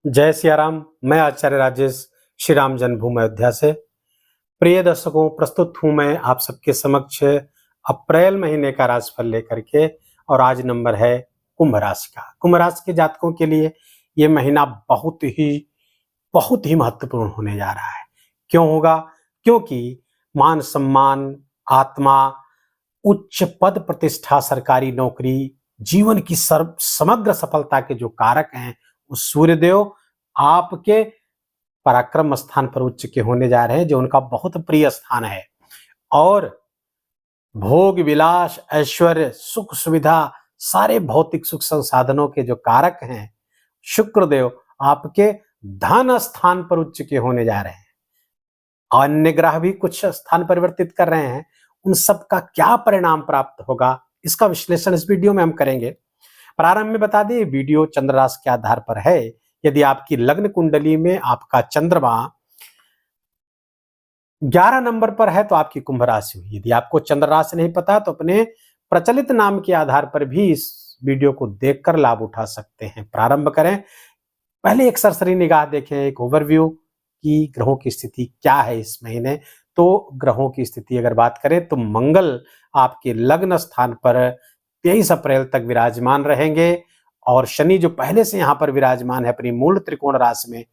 जय सिया राम। मैं आचार्य राजेश श्री राम जन्मभूमि अयोध्या से। प्रिय दर्शकों, प्रस्तुत हूं मैं आप सबके समक्ष अप्रैल महीने का राशिफल लेकर के। और आज नंबर है कुंभ राशि का। कुंभ राशि के जातकों के लिए ये महीना बहुत ही महत्वपूर्ण होने जा रहा है। क्यों होगा? क्योंकि मान सम्मान, आत्मा, उच्च पद प्रतिष्ठा, सरकारी नौकरी, जीवन की समग्र सफलता के जो कारक हैं, उस सूर्यदेव आपके पराक्रम स्थान पर उच्च के होने जा रहे हैं, जो उनका बहुत प्रिय स्थान है। और भोग विलास, ऐश्वर्य, सुख सुविधा, सारे भौतिक सुख संसाधनों के जो कारक हैं, शुक्रदेव आपके धन स्थान पर उच्च के होने जा रहे हैं। अन्य ग्रह भी कुछ स्थान परिवर्तित कर रहे हैं। उन सब का क्या परिणाम प्राप्त होगा, इसका विश्लेषण इस वीडियो में हम करेंगे। प्रारंभ में बता दें, वीडियो चंद्र राशि के आधार पर है। यदि आपकी लग्न कुंडली में आपका चंद्रमा 11 नंबर पर है तो आपकी कुंभ राशि हुई। यदि आपको चंद्र राशि नहीं पता तो अपने प्रचलित नाम के आधार पर भी इस वीडियो को देखकर लाभ उठा सकते हैं। प्रारंभ करें। पहले एक सरसरी निगाह देखें, एक ओवरव्यू की ग्रहों की स्थिति क्या है इस महीने। तो ग्रहों की स्थिति अगर बात करें तो मंगल आपके लग्न स्थान पर 23 अप्रैल तक विराजमान रहेंगे। और शनि जो पहले से यहां पर विराजमान है अपनी मूल त्रिकोण राशि में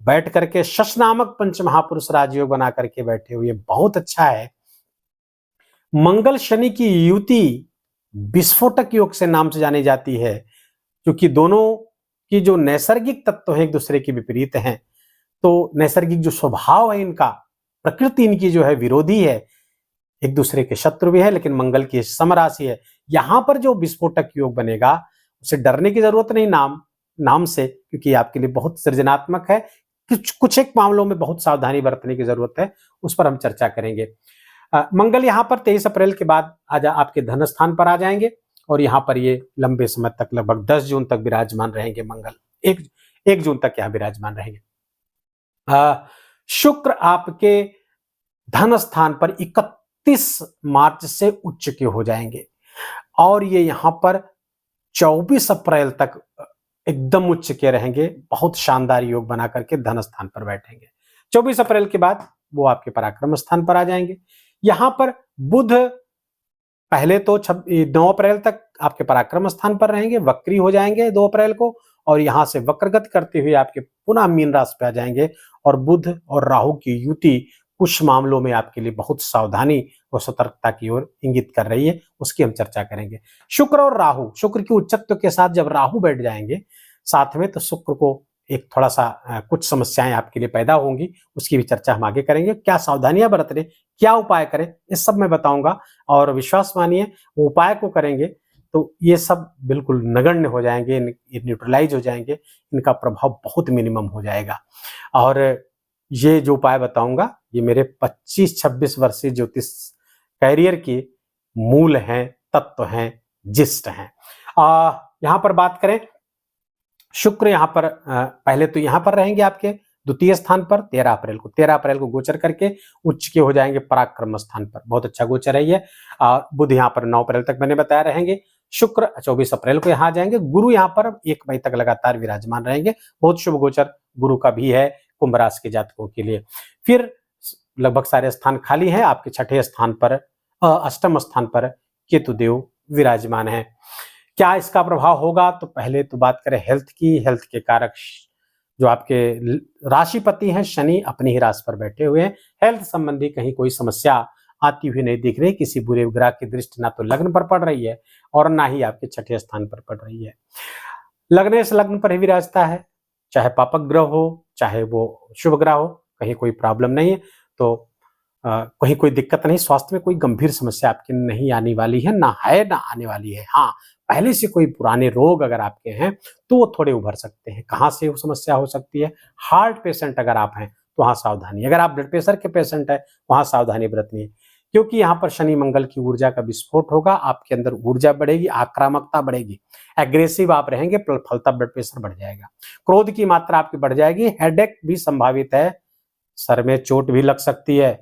बैठ करके, शश नामक पंच महापुरुष राजयोग बना करके बैठे हुए, बहुत अच्छा है। मंगल शनि की युति विस्फोटक योग से नाम से जानी जाती है, क्योंकि दोनों की जो नैसर्गिक तत्व है एक दूसरे के विपरीत हैं। तो नैसर्गिक जो स्वभाव है इनका, प्रकृति इनकी जो है विरोधी है, एक दूसरे के शत्रु भी है, लेकिन मंगल की समराशि है। यहां पर जो विस्फोटक योग बनेगा उसे डरने की जरूरत नहीं नाम से, क्योंकि आपके लिए बहुत सृजनात्मक है। कुछ एक मामलों में बहुत सावधानी बरतने की जरूरत है, उस पर हम चर्चा करेंगे। मंगल यहाँ पर 23 अप्रैल के बाद आपके धन स्थान पर आ जाएंगे और यहाँ पर ये लंबे समय तक, लगभग 10 जून तक विराजमान रहेंगे। मंगल 1 जून तक यहाँ विराजमान रहेंगे। शुक्र आपके धन स्थान पर 31 मार्च से उच्च के हो जाएंगे और ये यहां पर 24 अप्रैल तक एकदम उच्च के रहेंगे। बहुत शानदार योग बना करके धन स्थान पर बैठेंगे। 24 अप्रैल के बाद वो आपके पराक्रम स्थान पर आ जाएंगे। यहां पर बुध पहले तो 9 अप्रैल तक आपके पराक्रम स्थान पर रहेंगे, वक्री हो जाएंगे 2 अप्रैल को, और यहां से वक्रगत करते हुए आपके पुनः मीन राशि पे आ जाएंगे। और बुध और राहु की युति कुछ मामलों में आपके लिए बहुत सावधानी और सतर्कता की ओर इंगित कर रही है, उसकी हम चर्चा करेंगे। शुक्र और राहु, शुक्र की उच्चत्व के साथ जब राहु बैठ जाएंगे साथ में, तो शुक्र को एक थोड़ा सा कुछ समस्याएं आपके लिए पैदा होंगी, उसकी भी चर्चा हम आगे करेंगे। क्या सावधानियां बरतें, क्या उपाय करें, इस सब मैं बताऊंगा। और विश्वास मानिए, वो उपाय को करेंगे तो ये सब बिल्कुल नगण्य हो जाएंगे, ये न्यूट्रलाइज हो जाएंगे, इनका प्रभाव बहुत मिनिमम हो जाएगा। और ये जो उपाय बताऊंगा ये मेरे 25-26 वर्षीय ज्योतिष कैरियर के मूल हैं, तत्व हैं, जिस्ट हैं। यहां पर बात करें, शुक्र यहां पर पहले तो यहां पर रहेंगे आपके द्वितीय स्थान पर 13 अप्रैल को गोचर करके उच्च के हो जाएंगे पराक्रम स्थान पर। बहुत अच्छा गोचर है ये। बुध यहां पर 9 अप्रैल तक मैंने बताया रहेंगे। शुक्र 24 अप्रैल को यहां आ जाएंगे। गुरु यहां पर 1 मई तक लगातार विराजमान रहेंगे। बहुत शुभ गोचर गुरु का भी है कुंभ राशि के जातकों के लिए। फिर लगभग सारे स्थान खाली हैं। आपके छठे स्थान पर, अष्टम स्थान पर केतु देव विराजमान है। क्या इसका प्रभाव होगा? तो पहले तो बात करें हेल्थ की। हेल्थ के कारक जो आपके राशिपति हैं शनि अपनी ही राशि पर बैठे हुए हैं। हेल्थ संबंधी कहीं कोई समस्या आती हुई नहीं दिख रही। किसी बुरे ग्रह की दृष्टि ना तो लग्न पर पड़ रही है और ना ही आपके छठे स्थान पर पड़ रही है। लग्न से लग्न पर ही विराजता है, चाहे पापक ग्रह हो चाहे वो शुभ ग्रह हो, कहीं कोई प्रॉब्लम नहीं है। तो कहीं कोई दिक्कत नहीं, स्वास्थ्य में कोई गंभीर समस्या आपकी नहीं आने वाली है, ना है ना आने वाली है। हाँ, पहले से कोई पुराने रोग अगर आपके हैं तो वो थोड़े उभर सकते हैं। कहाँ से वो समस्या हो सकती है? हार्ट पेशेंट अगर आप हैं तो वहां सावधानी, अगर आप ब्लड प्रेशर के पेशेंट है वहां सावधानी बरतनी है, क्योंकि यहाँ पर शनि मंगल की ऊर्जा का विस्फोट होगा। आपके अंदर ऊर्जा बढ़ेगी, आक्रामकता बढ़ेगी, एग्रेसिव आप रहेंगे, फलता ब्लड प्रेशर बढ़ जाएगा, क्रोध की मात्रा आपकी बढ़ जाएगी, हेडेक भी संभावित है, सर में चोट भी लग सकती है,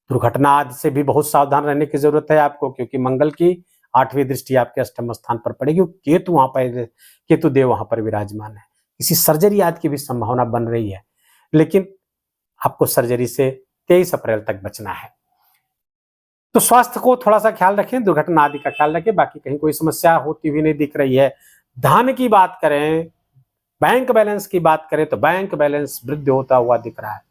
दुर्घटना आदि से भी बहुत सावधान रहने की जरूरत है आपको, क्योंकि मंगल की 8वीं दृष्टि आपके अष्टम स्थान पर पड़ेगी। केतु देव वहां पर विराजमान है। किसी सर्जरी आदि की भी संभावना बन रही है, लेकिन आपको सर्जरी से 23 अप्रैल तक बचना है। तो स्वास्थ्य को थोड़ा सा ख्याल रखें, दुर्घटना आदि का ख्याल रखें, बाकी कहीं कोई समस्या होती हुई नहीं दिख रही है। धन की बात करें, बैंक बैलेंस की बात करें तो बैंक बैलेंस वृद्धि होता हुआ दिख रहा है।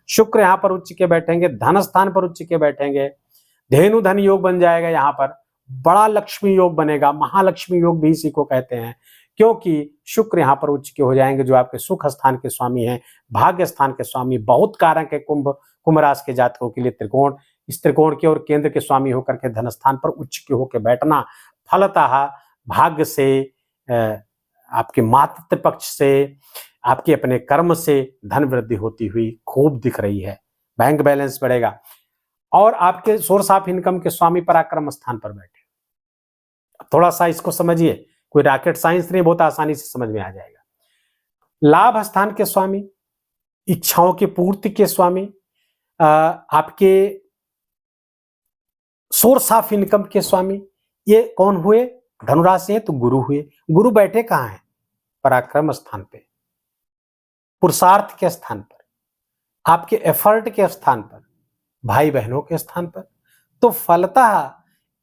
शुक्र यहाँ पर उच्च के बैठेंगे, धन स्थान पर उच्च के बैठेंगे, धेनु धन योग बन जाएगा, यहाँ पर बड़ा लक्ष्मी योग बनेगा, महालक्ष्मी योग भी इसी को कहते हैं, क्योंकि शुक्र यहाँ पर उच्च के हो जाएंगे, जो आपके सुख स्थान के स्वामी हैं, भाग्य स्थान के स्वामी, बहुत कारक है कुंभ राशि के जातकों के लिए त्रिकोण। इस त्रिकोण के और केंद्र के स्वामी होकर के धन स्थान पर उच्च के होकर बैठना फलतः भाग्य से, आपके मातृ पक्ष से, आपके अपने कर्म से धन वृद्धि होती हुई खूब दिख रही है। बैंक बैलेंस बढ़ेगा और आपके सोर्स ऑफ इनकम के स्वामी पराक्रम स्थान पर बैठे। थोड़ा सा इसको समझिए, कोई रॉकेट साइंस नहीं, बहुत आसानी से समझ में आ जाएगा। लाभ स्थान के स्वामी, इच्छाओं की पूर्ति के स्वामी, आपके सोर्स ऑफ इनकम के स्वामी, ये कौन हुए? धनुराशि है तो गुरु हुए। गुरु बैठे कहां हैं? पराक्रम स्थान पे, पुरुषार्थ के स्थान पर, आपके एफर्ट के स्थान पर, भाई बहनों के स्थान पर। तो फलतः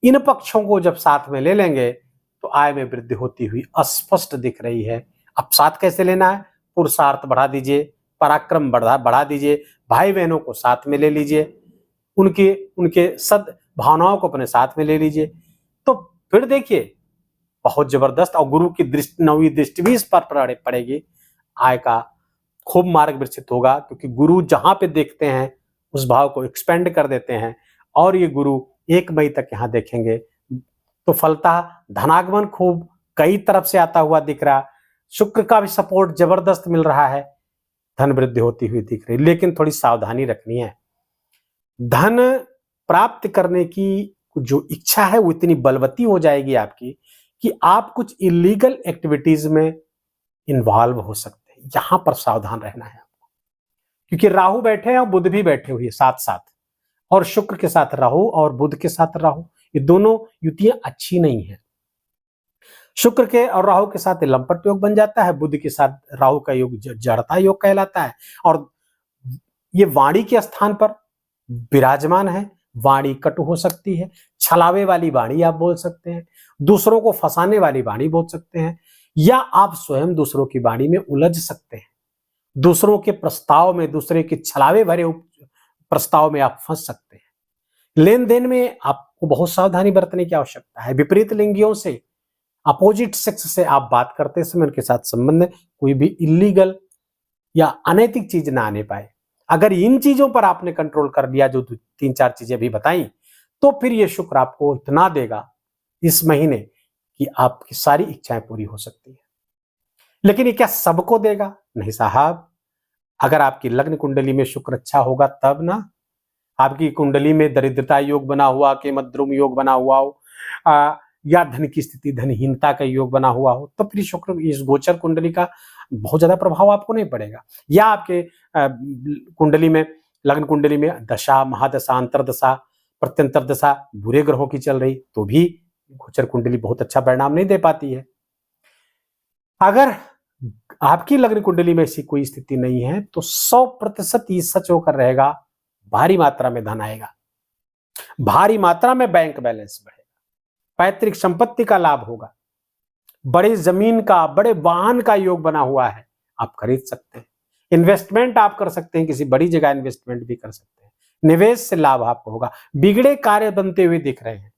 इन पक्षों को जब साथ में ले लेंगे तो आय में वृद्धि होती हुई स्पष्ट दिख रही है। अब साथ कैसे लेना है? पुरुषार्थ बढ़ा दीजिए, पराक्रम बढ़ा दीजिए, भाई बहनों को साथ में ले लीजिए, उनके सद भावनाओं को अपने साथ में ले लीजिए, तो फिर देखिए बहुत जबरदस्त। और गुरु की दृष्टि, 9वीं दृष्टि भी इस पर पड़ेगी, आय का खूब मार्ग विकसित होगा, क्योंकि गुरु जहां पे देखते हैं उस भाव को एक्सपेंड कर देते हैं। और ये गुरु 1 मई तक यहाँ देखेंगे, तो फलतः धनागमन खूब कई तरफ से आता हुआ दिख रहा, शुक्र का भी सपोर्ट जबरदस्त मिल रहा है, धन वृद्धि होती हुई दिख रही। लेकिन थोड़ी सावधानी रखनी है, धन प्राप्त करने की जो इच्छा है वो इतनी बलवती हो जाएगी आपकी कि आप कुछ इलीगल एक्टिविटीज में इन्वॉल्व हो सकते हैं। यहां पर सावधान रहना है आपको, क्योंकि राहु बैठे हैं और बुध भी बैठे हुए साथ साथ, और शुक्र के साथ राहु और बुध के साथ राहु, ये दोनों युतियां अच्छी नहीं है। शुक्र के और राहु के साथ लंपट योग बन जाता है, बुध के साथ राहु का योग जड़ता योग कहलाता है, और ये वाणी के स्थान पर विराजमान है। वाणी कटु हो सकती है, छलावे वाली वाणी आप बोल सकते हैं, दूसरों को फंसाने वाली वाणी बोल सकते हैं, या आप स्वयं दूसरों की वाणी में उलझ सकते हैं, दूसरों के प्रस्ताव में, दूसरे के छलावे भरे प्रस्ताव में आप फंस सकते हैं। लेन देन में आपको बहुत सावधानी बरतने की आवश्यकता है। विपरीत लिंगियों से, अपोजिट सेक्स से आप बात करते समय उनके साथ संबंध में कोई भी इलीगल या अनैतिक चीज ना आने पाए। अगर इन चीजों पर आपने कंट्रोल कर लिया, जो 3-4 चीजें भी बताई, तो फिर ये शुक्र आपको इतना देगा इस महीने कि आपकी सारी इच्छाएं पूरी हो सकती है। लेकिन ये क्या सबको देगा? नहीं साहब, अगर आपकी लग्न कुंडली में शुक्र अच्छा होगा तब ना। आपकी कुंडली में दरिद्रता योग बना हुआ, के मद्रुम योग बना हुआ हो, या धन की स्थिति धनहीनता का योग बना हुआ हो, तो फिर शुक्र इस गोचर कुंडली का बहुत ज्यादा प्रभाव आपको नहीं पड़ेगा। या आपके कुंडली में, लग्न कुंडली में दशा, महादशा, अंतरदशा, प्रत्यंतर दशा बुरे ग्रहों की चल रही, तो भी गोचर कुंडली बहुत अच्छा परिणाम नहीं दे पाती है। अगर आपकी लग्न कुंडली में ऐसी कोई स्थिति नहीं है तो 100% ये सच होकर रहेगा, भारी मात्रा में धन आएगा, भारी मात्रा में बैंक बैलेंस बढ़ेगा, पैतृक संपत्ति का लाभ होगा, बड़ी जमीन का, बड़े वाहन का योग बना हुआ है, आप खरीद सकते हैं। इन्वेस्टमेंट आप कर सकते हैं, किसी बड़ी जगह इन्वेस्टमेंट भी कर सकते हैं, निवेश से लाभ आपको होगा। बिगड़े कार्य बनते हुए दिख रहे हैं,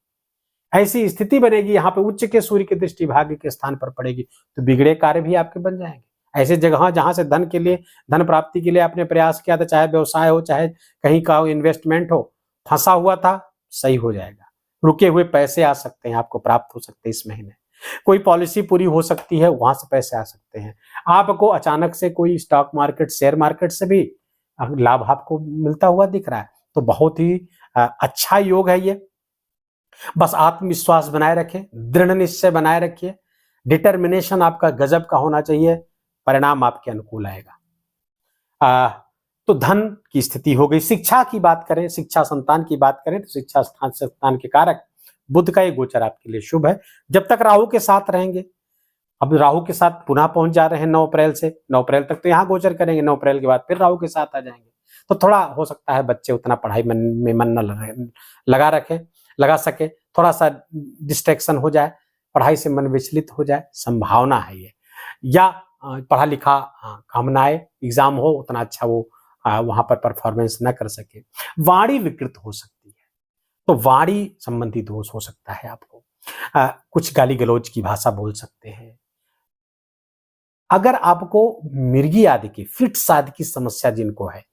ऐसी स्थिति बनेगी, यहाँ पे उच्च के सूर्य की दृष्टि भाग्य के स्थान पर पड़ेगी, तो बिगड़े कार्य भी आपके बन जाएंगे। ऐसे जगह जहां से धन के लिए, धन प्राप्ति के लिए आपने प्रयास किया था, चाहे व्यवसाय हो, चाहे कहीं का इन्वेस्टमेंट हो, फंसा हुआ था, सही हो जाएगा। रुके हुए पैसे आ सकते हैं, आपको प्राप्त हो सकते हैं इस महीने। कोई पॉलिसी पूरी हो सकती है, वहां से पैसे आ सकते हैं। आपको अचानक से कोई स्टॉक मार्केट, शेयर मार्केट से भी लाभ आपको मिलता हुआ दिख रहा है, तो बहुत ही अच्छा योग है ये। बस आत्मविश्वास बनाए रखें, दृढ़ निश्चय बनाए रखिए, डिटर्मिनेशन आपका गजब का होना चाहिए, परिणाम आपके अनुकूल आएगा। तो धन की स्थिति हो गई। शिक्षा की बात करें, शिक्षा संतान की बात करें, तो शिक्षा स्थान, संतान के कारक बुध का ये गोचर आपके लिए शुभ है। जब तक राहु के साथ रहेंगे अब राहु के साथ पुनः पहुंच जा रहे हैं 9 अप्रैल से, 9 अप्रैल तक तो यहाँ गोचर करेंगे, 9 अप्रैल के बाद फिर राहु के साथ आ जाएंगे। तो थोड़ा हो सकता है बच्चे उतना पढ़ाई में मन न लगा सके, थोड़ा सा डिस्ट्रैक्शन हो जाए, पढ़ाई से मन विचलित हो जाए, संभावना है ये। या पढ़ा लिखा काम ना आए, एग्जाम हो उतना अच्छा वो वहां पर परफॉर्मेंस न कर सके। वाणी विकृत हो सकती है, तो वाणी संबंधी दोष हो सकता है आपको। कुछ गाली गलौज की भाषा बोल सकते हैं। अगर आपको मिर्गी आदि की, फिट्स आदि की समस्या जिनको है,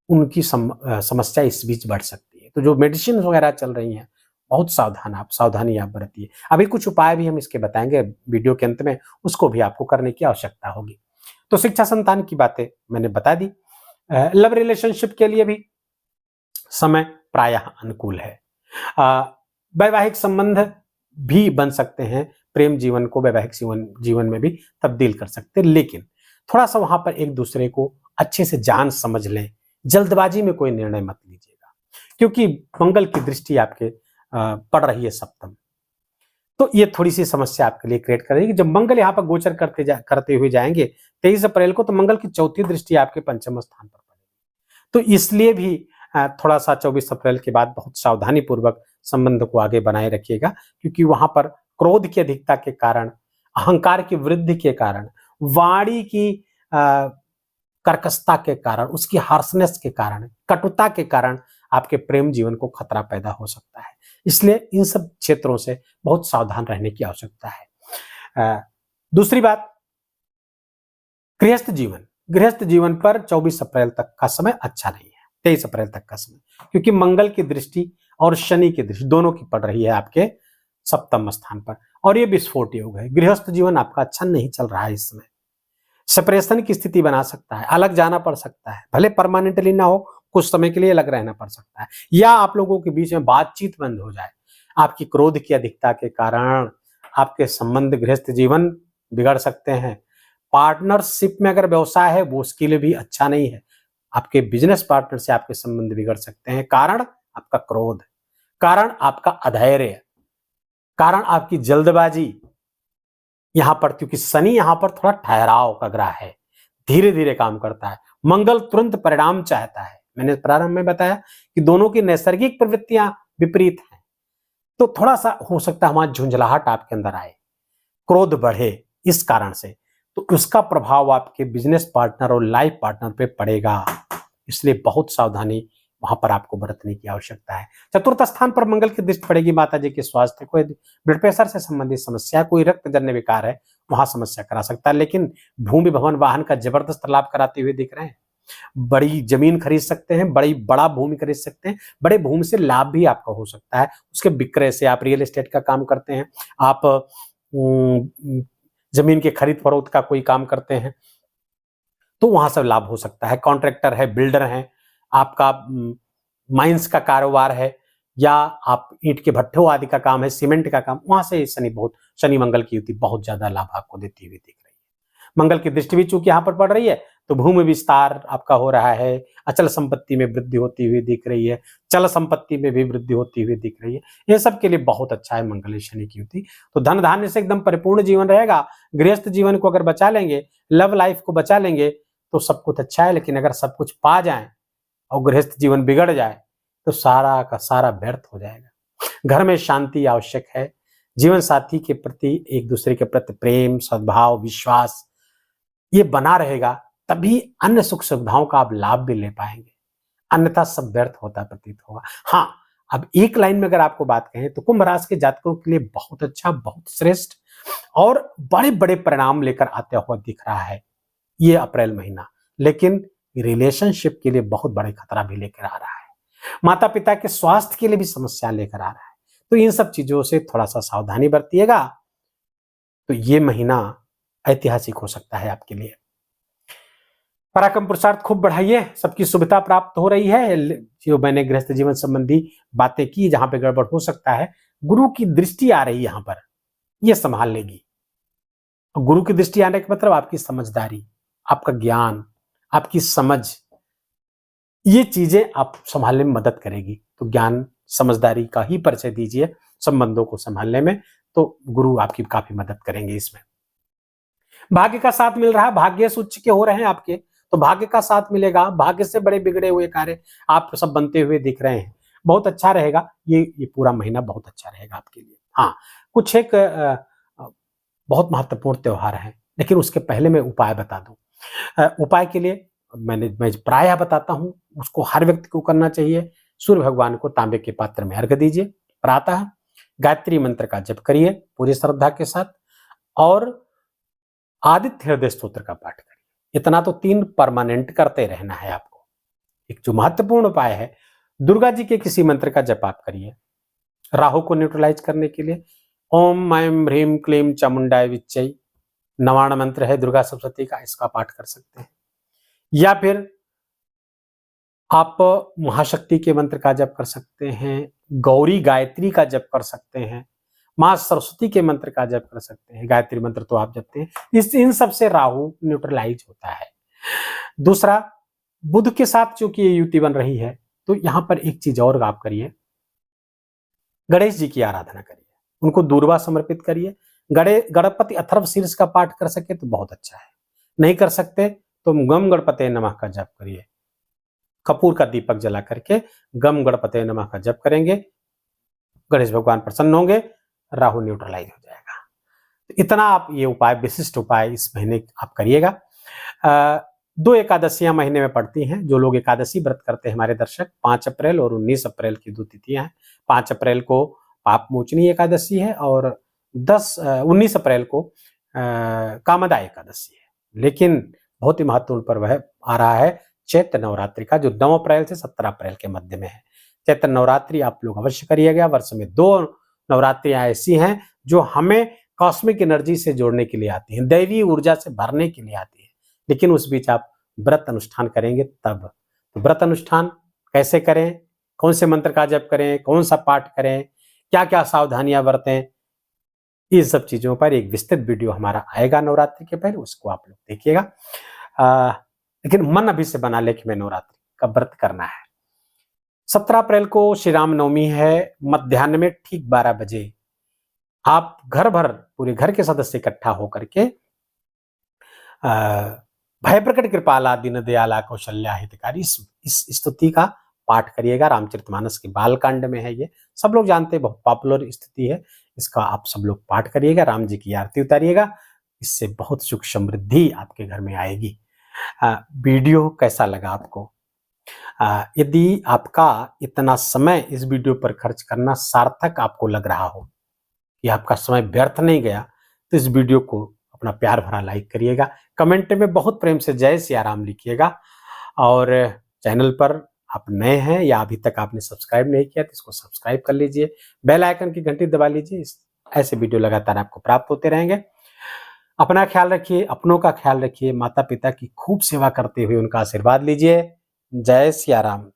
उनकी समस्या इस बीच बढ़ सकती है। तो जो मेडिसिन वगैरह चल रही हैं, बहुत सावधानी आप बरतिए। अभी कुछ उपाय भी हम इसके बताएंगे वीडियो के अंत में, उसको भी आपको करने की आवश्यकता होगी। तो शिक्षा संतान की बातें मैंने बता दी। लव रिलेशनशिप के लिए भी समय प्रायः अनुकूल है। वैवाहिक संबंध भी बन सकते हैं, प्रेम जीवन को वैवाहिक जीवन में भी तब्दील कर सकते हैं, लेकिन थोड़ा सा वहां पर एक दूसरे को अच्छे से जान समझ लें। जल्दबाजी में कोई निर्णय मत लीजिएगा, क्योंकि मंगल की दृष्टि आपके पड़ रही है सप्तम, तो ये थोड़ी सी समस्या आपके लिए क्रिएट करेगी। जब मंगल यहाँ पर गोचर करते हुए जाएंगे 23 अप्रैल को, तो मंगल की चौथी दृष्टि आपके पंचम स्थान पर पड़ेगी। तो इसलिए भी थोड़ा सा 24 अप्रैल के बाद बहुत सावधानी पूर्वक संबंध को आगे बनाए रखिएगा, क्योंकि वहां पर क्रोध की अधिकता के कारण, अहंकार की वृद्धि के कारण, वाणी की कर्कशता के कारण, उसकी हार्शनेस के कारण, कटुता के कारण आपके प्रेम जीवन को खतरा पैदा हो सकता है। इसलिए इन सब क्षेत्रों से बहुत सावधान रहने की आवश्यकता है। दूसरी बात, गृहस्थ जीवन पर 24 अप्रैल तक का समय अच्छा नहीं है, 23 अप्रैल तक का समय, क्योंकि मंगल की दृष्टि और शनि की दृष्टि दोनों की पड़ रही है आपके सप्तम स्थान पर, और ये विस्फोट योग है। गृहस्थ जीवन आपका अच्छा नहीं चल रहा है इस समय। सेपरेशन की स्थिति बना सकता है, अलग जाना पड़ सकता है, भले परमानेंटली ना हो, कुछ समय के लिए अलग रहना पड़ सकता है, या आप लोगों के बीच में बातचीत बंद हो जाए। आपकी क्रोध की अधिकता के कारण आपके संबंध, गृहस्थ जीवन बिगड़ सकते हैं। पार्टनरशिप में अगर व्यवसाय है, वो उसके लिए भी अच्छा नहीं है। आपके बिजनेस पार्टनर से आपके संबंध बिगड़ सकते हैं। कारण आपका क्रोध, कारण आपका अधैर्य, कारण आपकी जल्दबाजी। यहां पर क्योंकि शनि यहां पर थोड़ा ठहराव का ग्रह है, धीरे धीरे काम करता है। मंगल तुरंत परिणाम चाहता है। मैंने प्रारंभ में बताया कि दोनों की नैसर्गिक प्रवृत्तियां विपरीत हैं, तो थोड़ा सा हो सकता है हमारा झुंझलाहट आपके अंदर आए, क्रोध बढ़े इस कारण से, तो उसका प्रभाव आपके बिजनेस पार्टनर और लाइफ पार्टनर पे पड़ेगा। इसलिए बहुत सावधानी वहां पर आपको बरतने की आवश्यकता है। चतुर्थ स्थान पर मंगल की दृष्टि पड़ेगी माता जी के स्वास्थ्य को। ब्लड प्रेशर से संबंधित समस्या, कोई रक्त जन्य विकार है, वहां समस्या करा सकता है, लेकिन भूमि भवन वाहन का जबरदस्त लाभ कराते हुए दिख रहे हैं। बड़ी जमीन खरीद सकते हैं, बड़ा भूमि खरीद सकते हैं, बड़े भूमि से लाभ भी आपका हो सकता है। उसके विक्रय से, आप रियल एस्टेट का काम करते हैं, आप जमीन के खरीद फरोख्त का कोई काम करते हैं, तो वहां से लाभ हो सकता है। कॉन्ट्रैक्टर है, बिल्डर है, आपका माइंस का कारोबार है, या आप ईंट के भट्ठों आदि का काम है, सीमेंट का काम, वहां से शनि मंगल की युति बहुत ज्यादा लाभ आपको देती हुई दिख रही है। मंगल की दृष्टि भी चूंकि यहाँ पर पड़ रही है, तो भूमि विस्तार आपका हो रहा है, अचल संपत्ति में वृद्धि होती हुई दिख रही है, चल संपत्ति में भी वृद्धि होती हुई दिख रही है। ये सब के लिए बहुत अच्छा है मंगल शनि की युति। तो धन धान्य से एकदम परिपूर्ण जीवन रहेगा। गृहस्थ जीवन को अगर बचा लेंगे, लव लाइफ को बचा लेंगे, तो सब कुछ अच्छा है। लेकिन अगर सब कुछ पा जाए और गृहस्थ जीवन बिगड़ जाए, तो सारा का सारा व्यर्थ हो जाएगा। घर में शांति आवश्यक है। जीवन साथी के प्रति, एक दूसरे के प्रति प्रेम, सद्भाव, विश्वास ये बना रहेगा, तभी अन्य सुख सुविधाओं का आप लाभ भी ले पाएंगे, अन्यथा सब व्यर्थ होता प्रतीत होगा। हाँ, अब एक लाइन में अगर आपको बात कहें, तो कुंभ राशि के जातकों के लिए बहुत अच्छा, बहुत श्रेष्ठ और बड़े बड़े परिणाम लेकर आते हुआ दिख रहा है ये अप्रैल महीना। लेकिन रिलेशनशिप के लिए बहुत बड़े खतरा भी लेकर आ रहा है, माता पिता के स्वास्थ्य के लिए भी समस्या लेकर आ रहा है। तो इन सब चीजों से थोड़ा सा सावधानी बरतिएगा, तो ये महीना ऐतिहासिक हो सकता है आपके लिए। पराक्रम पुरुषार्थ खूब बढ़ाइए, सबकी सुविधा प्राप्त हो रही है। जो मैंने गृहस्थ जीवन संबंधी बातें की, जहां पे गड़बड़ हो सकता है, गुरु की दृष्टि आ रही है यहां पर, ये संभाल लेगी। गुरु की दृष्टि आने का मतलब आपकी समझदारी, आपका ज्ञान, आपकी समझ, ये चीजें आप संभालने में मदद करेगी। तो ज्ञान, समझदारी का ही परिचय दीजिए संबंधों को संभालने में, तो गुरु आपकी काफी मदद करेंगे इसमें। भाग्य का साथ मिल रहा है, भाग्य से उच्च के हो रहे हैं आपके, तो भाग्य का साथ मिलेगा, भाग्य से बड़े बिगड़े हुए कार्य आप सब बनते हुए दिख रहे हैं। बहुत अच्छा रहेगा ये पूरा महीना बहुत अच्छा रहेगा आपके लिए। हाँ, कुछ एक बहुत महत्वपूर्ण त्योहार है, लेकिन उसके पहले मैं उपाय बता दूं। उपाय के लिए मैं प्रायः बताता हूं, उसको हर व्यक्ति को करना चाहिए। सूर्य भगवान को तांबे के पात्र में अर्घ्य दीजिए, प्रातः गायत्री मंत्र का जप करिए पूरी श्रद्धा के साथ, और आदित्य हृदय स्तोत्र का पाठ करिए। इतना तो 3 परमानेंट करते रहना है आपको। एक जो महत्वपूर्ण उपाय है, दुर्गा जी के किसी मंत्र का जप आप करिए राहु को न्यूट्रलाइज करने के लिए। ओम ऐं ह्रीं क्लीं चामुंडाय विच्चै नवाण मंत्र है दुर्गा सप्तशती का, इसका पाठ कर सकते हैं। या फिर आप महाशक्ति के मंत्र का जप कर सकते हैं, गौरी गायत्री का जप कर सकते हैं, मां सरस्वती के मंत्र का जप कर सकते हैं। गायत्री मंत्र तो आप जपते हैं। इन सब से राहु न्यूट्रलाइज होता है। दूसरा, बुध के साथ चूंकि ये युति बन रही है, तो यहां पर एक चीज और आप करिए, गणेश जी की आराधना करिए, उनको दूर्वा समर्पित करिए। गणपति अथर्वशीर्ष का पाठ कर सके तो बहुत अच्छा है, नहीं कर सकते तो गम गणपते नमः का जप करिए। कपूर का दीपक जला करके गम गणपते नमः का जप करेंगे, गणेश भगवान प्रसन्न होंगे, राहु न्यूट्रलाइज हो जाएगा। तो इतना आप ये उपाय, विशिष्ट उपाय इस महीने आप करिएगा। 2 एकादशियां महीने में पड़ती हैं। जो लोग एकादशी व्रत करते हैं हमारे दर्शक, 5 अप्रैल और 19 अप्रैल की 2 तिथियां हैं। 5 अप्रैल को पाप मोचनी एकादशी है और 19 अप्रैल को कामदा एकादशी है। लेकिन बहुत ही महत्वपूर्ण पर्व है आ रहा है चैत्र नवरात्रि का, जो 9 अप्रैल से 17 अप्रैल के मध्य में है। चैत्र नवरात्रि आप लोग अवश्य करिएगा। वर्ष में 2 नवरात्रियां ऐसी हैं जो हमें कॉस्मिक एनर्जी से जोड़ने के लिए आती हैं, दैवी ऊर्जा से भरने के लिए आती है। लेकिन उस बीच आप व्रत अनुष्ठान करेंगे तब। तो व्रत अनुष्ठान कैसे करें, कौन से मंत्र का जप करें, कौन सा पाठ करें, क्या क्या सावधानियां बरतें, इन सब चीजों पर एक विस्तृत वीडियो हमारा आएगा नवरात्रि के पहले, उसको आप लोग देखिएगा। लेकिन मन अभी से बना ले कि मैं नवरात्रि का व्रत करना है। 17 अप्रैल को श्री राम नवमी है, मध्याह्न में ठीक 12 बजे आप घर भर, पूरे घर के सदस्य इकट्ठा होकर के भय प्रकट कृपाला दीन दयाला कौशल्या हितकारी इस स्तुति का पाठ करिएगा। रामचरितमानस के बालकांड में है ये, सब लोग जानते हैं, बहुत पॉपुलर स्तुति है। इसका आप सब लोग पाठ करिएगा, राम जी की आरती उतारिएगा। इससे बहुत सुख समृद्धि आपके घर में आएगी। वीडियो कैसा लगा आपको? यदि आपका इतना समय इस वीडियो पर खर्च करना सार्थक आपको लग रहा हो, कि आपका समय व्यर्थ नहीं गया, तो इस वीडियो को अपना प्यार भरा लाइक करिएगा। कमेंट में बहुत प्रेम से जय सिया राम लिखिएगा। और चैनल पर आप नए हैं या अभी तक आपने सब्सक्राइब नहीं किया तो इसको सब्सक्राइब कर लीजिए, बेल आइकन की घंटी दबा लीजिए। ऐसे वीडियो लगातार आपको प्राप्त होते रहेंगे। अपना ख्याल रखिए, अपनों का ख्याल रखिए, माता पिता की खूब सेवा करते हुए उनका आशीर्वाद लीजिए। जय सिया राम।